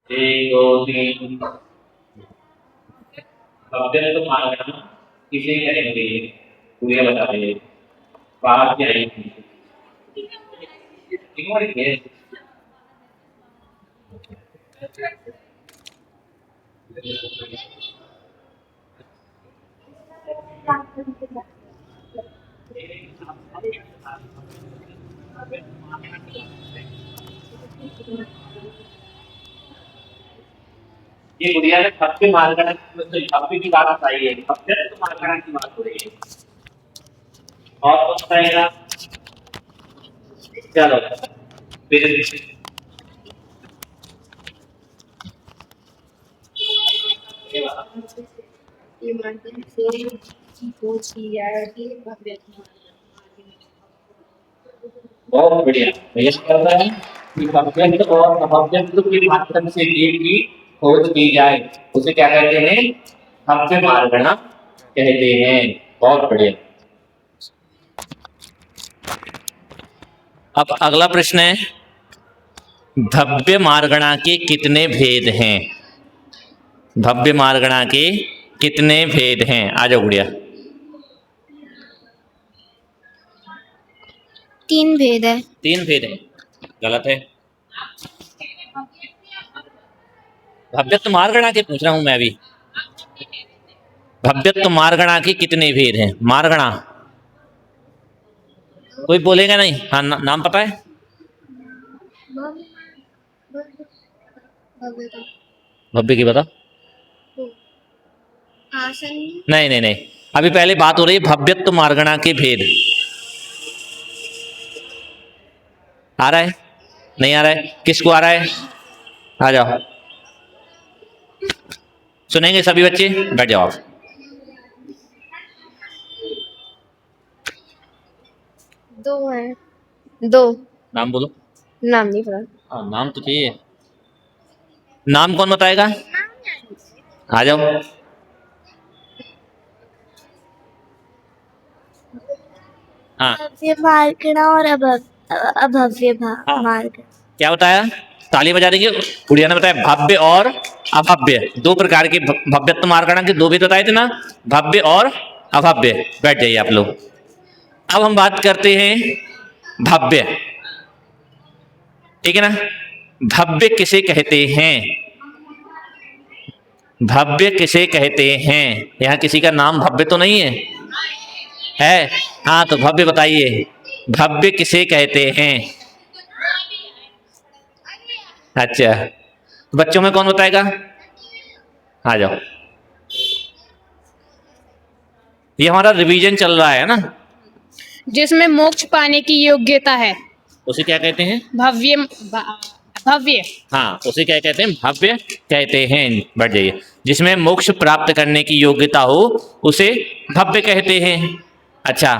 एक दो तीन। अभ्यस्त मार्गण किसे कहेंगे? पूरे बता दे। बाहर से आएंगे। इग्नोर कीजिए। ये गुड़िया ने भव्य मार्गण भव्य की बात बताई है, अभ्यस्त मार्गण की बात हो रही है। और कौन बताएगा? चलो फिर बहुत बढ़िया। ये करता है कि अभ्यस्त और अभ्यस्त के माध्यम से एक की खोज की जाए, उसे क्या कहते हैं? भव्य मार्गण कहते हैं। बहुत बढ़िया। अब अगला प्रश्न है, भव्य मार्गणा के कितने भेद हैं? भव्य मार्गणा के कितने भेद हैं? आ जाओ गुड़िया। 3 भेद है। 3 भेद है? गलत है। भव्यत्व मार्गणा के पूछ रहा हूं मैं भी। भव्यत्व मार्गणा के कितने भेद हैं? मार्गणा कोई बोलेगा नहीं? हाँ नाम पता है? भव्य की बता। नहीं नहीं नहीं, अभी पहले बात हो रही है भव्यत्व मार्गणा के भेद। आ रहा है? नहीं आ रहा है? किसको आ रहा है? आ जाओ, सुनेंगे सभी बच्चे, बैठ जाओ आप। दो है। दो नाम बोलो। नाम नहीं पता। हाँ नाम तो चाहिए। नाम कौन बताएगा? आ जाओ। हाँ भव्य मार्गणा और अभव्य मार्गणा। क्या बताया? ताली बजा देंगे। गुड़िया ने बताया भव्य और अभव्य, 2 प्रकार के भव्यत्व मार्गणा के 2 भेद बताए थे ना, भव्य और अभव्य। बैठ जाइए आप लोग। अब हम बात करते हैं भव्य, ठीक है ना? भव्य किसे कहते हैं? भव्य किसे कहते हैं? यहाँ किसी का नाम भव्य तो नहीं है? है? हाँ तो भव्य बताइए, भव्य किसे कहते हैं? अच्छा, बच्चों में कौन बताएगा? आ जाओ। ये हमारा रिवीजन चल रहा है ना। जिसमें मोक्ष पाने की योग्यता है उसे क्या कहते हैं? भव्य। भव्य। हाँ उसे क्या कहते हैं? भव्य कहते हैं। बढ़ जाइए। जिसमें मोक्ष प्राप्त करने की योग्यता हो उसे भव्य कहते हैं। अच्छा,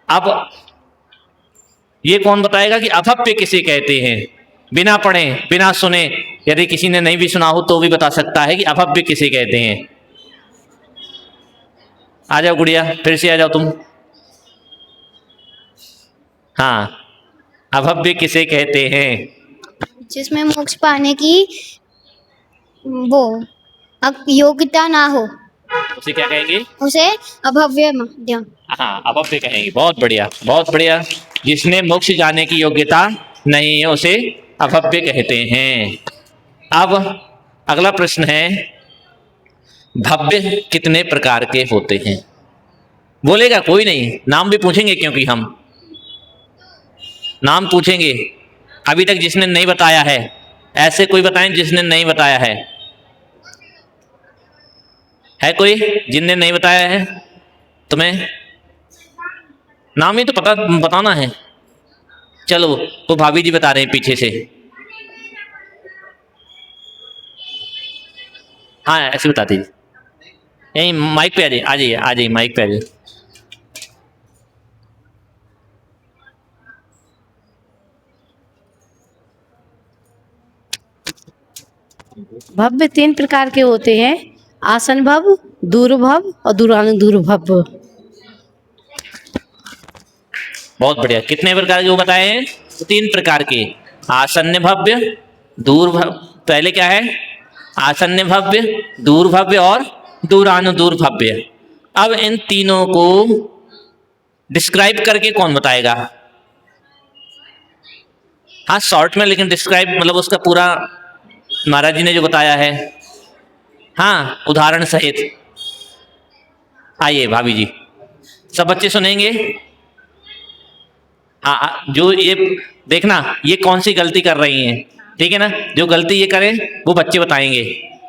अब ये कौन बताएगा कि अभव्य किसे कहते हैं? बिना पढ़े बिना सुने, यदि किसी ने नहीं भी सुना हो तो भी बता सकता है कि अभव्य किसे कहते हैं। आ जाओ गुड़िया, फिर से आ जाओ तुम। हाँ, अभव्य किसे कहते हैं? जिसमें मोक्ष पाने की वो योग्यता ना हो उसे क्या कहेंगे? उसे अभव्य माध्यम। हाँ अभव्य कहेंगे। बहुत बढ़िया, बहुत बढ़िया। जिसने मोक्ष जाने की योग्यता नहीं है उसे अभव्य कहते हैं। अब अगला प्रश्न है, भव्य कितने प्रकार के होते हैं? बोलेगा कोई नहीं? नाम भी पूछेंगे क्योंकि हम नाम पूछेंगे। अभी तक जिसने नहीं बताया है, ऐसे कोई बताएं जिसने नहीं बताया है? है कोई जिनने नहीं बताया है? तुम्हें नाम ही तो पता बताना है। चलो वो भाभी जी बता रहे हैं पीछे से। हाँ ऐसे बता दीजिए। यहीं माइक पे आ जाइए, आ जाइए, आ जाइए, माइक पे आ जाइए। भव्य 3 प्रकार के होते हैं, आसन भव, दूर भव और दूरानुदूर भव। बहुत बढ़िया। कितने प्रकार के वो बताए हैं? 3 प्रकार के। आसन्न भव्य, दूर पहले क्या है, आसन्न भव्य, दूर भव्य और दूरानुदूर भव्य। अब इन तीनों को डिस्क्राइब करके कौन बताएगा? हाँ शॉर्ट में, लेकिन डिस्क्राइब मतलब उसका पूरा महाराज जी ने जो बताया है, हाँ उदाहरण सहित। आइए भाभी जी, सब बच्चे सुनेंगे। हाँ जो ये देखना, ये कौन सी गलती कर रही हैं, ठीक है ना? जो गलती ये करें वो बच्चे बताएंगे,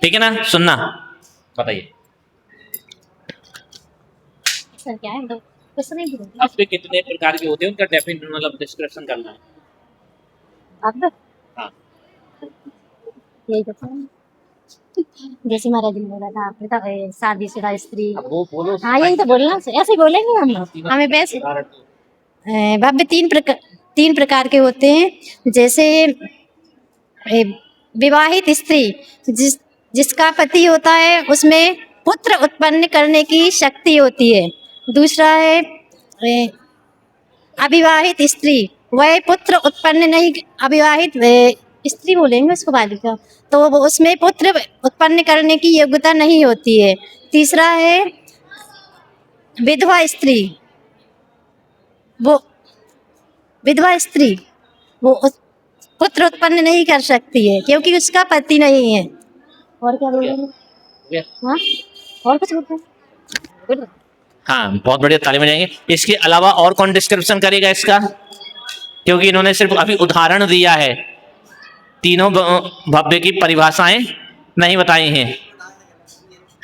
ठीक है ना? सुनना, बताइए। सर क्या है कुछ नहीं बोल भव्य कितने प्रकार के होते हैं, उनका डेफिनेट मतलब डिस्क्रिप्शन करना है। अब हाँ यही तो जैसे महाराज जी ने बोला था आपने तो शादीशुदा स्त्री। अब वो बोलो। हाँ यही तो बोलना, ऐसे ही बोलेंगे हम। हमें वैसे भव्य तीन प्रकार के होते हैं। जैसे विवाहित स्त्री जिसका पति होता है उसमें पुत्र उत्पन्न करने की शक्ति होती है। दूसरा है अविवाहित स्त्री, वह पुत्र उत्पन्न नहीं, अविवाहित स्त्री बोलेंगे उसको, बालिका, तो वो उसमें पुत्र उत्पन्न करने की योग्यता नहीं होती है। तीसरा है विधवा स्त्री, वो विधवा स्त्री वो पुत्र उत्पन्न नहीं कर सकती है क्योंकि उसका पति नहीं है। और क्या बोलेंगे? हाँ और कुछ बोलते हैं? हाँ बहुत बढ़िया, ताली बजाएंगे। इसके अलावा और कौन डिस्क्रिप्शन करेगा इसका? क्योंकि इन्होंने सिर्फ अभी उदाहरण दिया है, तीनों भव्य की परिभाषाएं नहीं बताई हैं।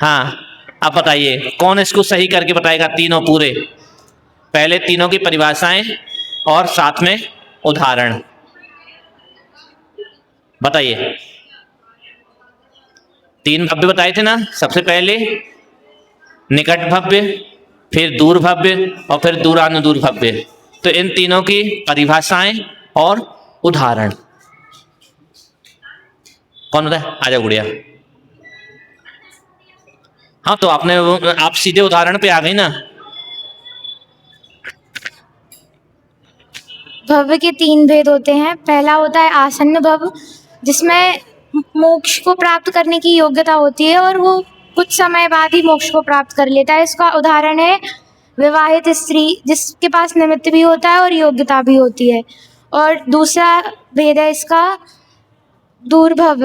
हाँ अब बताइए कौन इसको सही करके बताएगा, तीनों पूरे, पहले तीनों की परिभाषाएं और साथ में उदाहरण बताइए। तीन भव्य बताए थे ना, सबसे पहले निकट भव्य, फिर दूर भव्य और फिर दूरानुदूर भव्य। तो इन तीनों की परिभाषाएं और उदाहरण कौन होता है? आ जाओ गुड़िया। हाँ तो आप सीधे उदाहरण पे आ गई ना। भव्य के तीन भेद होते हैं। पहला होता है आसन्न भव, जिसमें मोक्ष को प्राप्त करने की योग्यता होती है और वो कुछ समय बाद ही मोक्ष को प्राप्त कर लेता है। इसका उदाहरण है विवाहित स्त्री, जिसके पास निमित्त भी होता है और योग्यता भी होती है। और दूसरा भेद है इसका दूर्भव,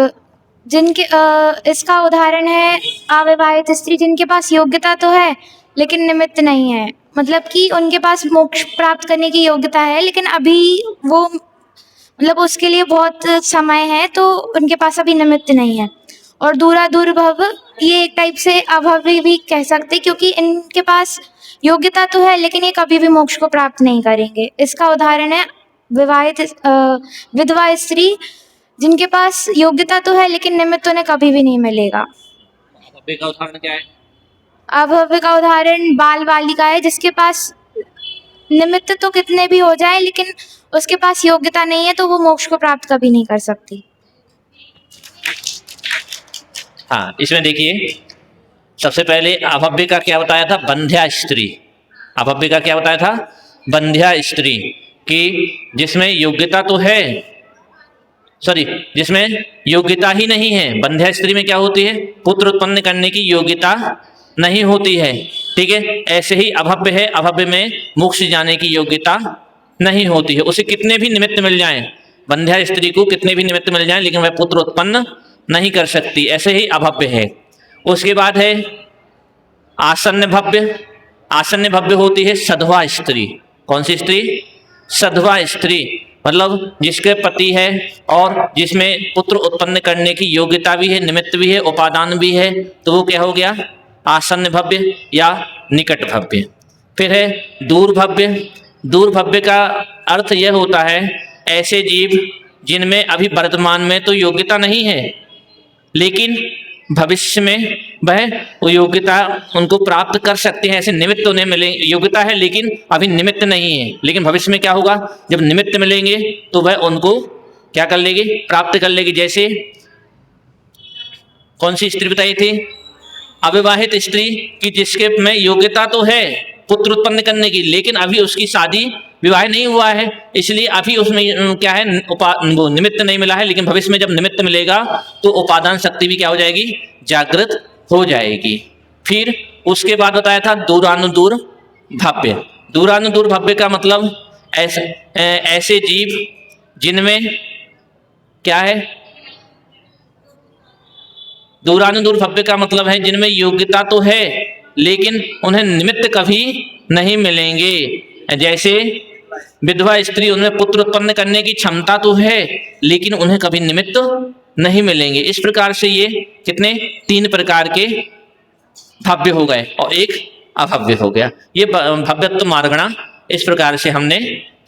इसका उदाहरण है अविवाहित स्त्री, जिनके पास योग्यता तो है लेकिन निमित्त नहीं है। मतलब कि उनके पास मोक्ष प्राप्त करने की योग्यता है लेकिन अभी वो मतलब उसके लिए बहुत समय है, तो उनके पास अभी निमित्त नहीं है। और दूर्भव ये एक टाइप से अभव्य भी कह सकते, क्योंकि इनके पास योग्यता तो है लेकिन ये कभी भी मोक्ष को प्राप्त नहीं करेंगे। इसका उदाहरण है विधवा स्त्री, जिनके पास योग्यता तो है लेकिन निमित्त उन्हें कभी भी नहीं मिलेगा। भव्य का उदाहरण क्या है? अभव्य का उदाहरण बाल बालिका है, जिसके पास निमित्त तो कितने भी हो जाए लेकिन उसके पास योग्यता नहीं है, तो वो मोक्ष को प्राप्त कभी नहीं कर सकती। हाँ इसमें देखिए, सबसे पहले अभव्य का क्या बताया था? बंध्या स्त्री। अभव्य का क्या बताया था? बंध्या स्त्री, कि जिसमें योग्यता तो है, जिसमें योग्यता ही नहीं है। बंध्या स्त्री में क्या होती है? पुत्र उत्पन्न करने की योग्यता नहीं होती है, ठीक है। ऐसे ही अभव्य है, अभव्य में मोक्ष जाने की योग्यता नहीं होती है। उसे कितने भी निमित्त मिल जाएं, बंध्या स्त्री को कितने भी निमित्त मिल जाएं, लेकिन वह पुत्र उत्पन्न नहीं कर सकती। ऐसे ही अभव्य है। उसके बाद है आसन्न भव्य। आसन्न भव्य होती है सधवा स्त्री। कौन सी स्त्री? सधवा स्त्री, मतलब जिसके पति है और जिसमें पुत्र उत्पन्न करने की योग्यता भी है, निमित्त भी है, उपादान भी है, तो वो क्या हो गया? आसन्न भव्य या निकट भव्य। फिर है दूर भव्य। दूर भव्य का अर्थ यह होता है ऐसे जीव जिनमें अभी वर्तमान में तो योग्यता नहीं है, लेकिन भविष्य में वह वो योग्यता उनको प्राप्त कर सकते हैं। ऐसे निमित्त उन्हें मिले, योग्यता है लेकिन अभी निमित्त नहीं है, लेकिन भविष्य में क्या होगा? जब निमित्त मिलेंगे तो वह उनको क्या कर लेगी? प्राप्त कर लेगी। जैसे कौन सी स्त्री बताई थी? अविवाहित स्त्री, की जिसके में योग्यता तो है पुत्र उत्पन्न करने की, लेकिन अभी उसकी शादी विवाह नहीं हुआ है, इसलिए अभी उसमें क्या है, वो निमित्त नहीं मिला है, लेकिन भविष्य में जब निमित्त मिलेगा तो उपादान शक्ति भी क्या हो जाएगी, जागृत हो जाएगी। फिर उसके बाद बताया था दूरानुदूर भव्य। दूरानुदूर भव्य का मतलब ऐसे जीव जिनमें क्या है, दूरानुदूर भव्य का मतलब है जिनमें योग्यता तो है लेकिन उन्हें निमित्त कभी नहीं मिलेंगे। जैसे विधवा स्त्री, उनमें पुत्र उत्पन्न करने की क्षमता तो है लेकिन उन्हें कभी निमित्त नहीं मिलेंगे। इस प्रकार से ये कितने, 3 प्रकार के भव्य हो गए और एक अभव्य हो गया। ये भव्यत्व मार्गणा इस प्रकार से हमने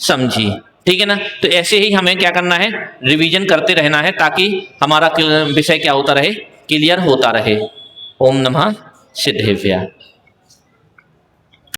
समझी, ठीक है ना। तो ऐसे ही हमें क्या करना है, रिवीजन करते रहना है ताकि हमारा विषय क्या होता रहे, क्लियर होता रहे। ओम नमः सिद्धेभ्यः।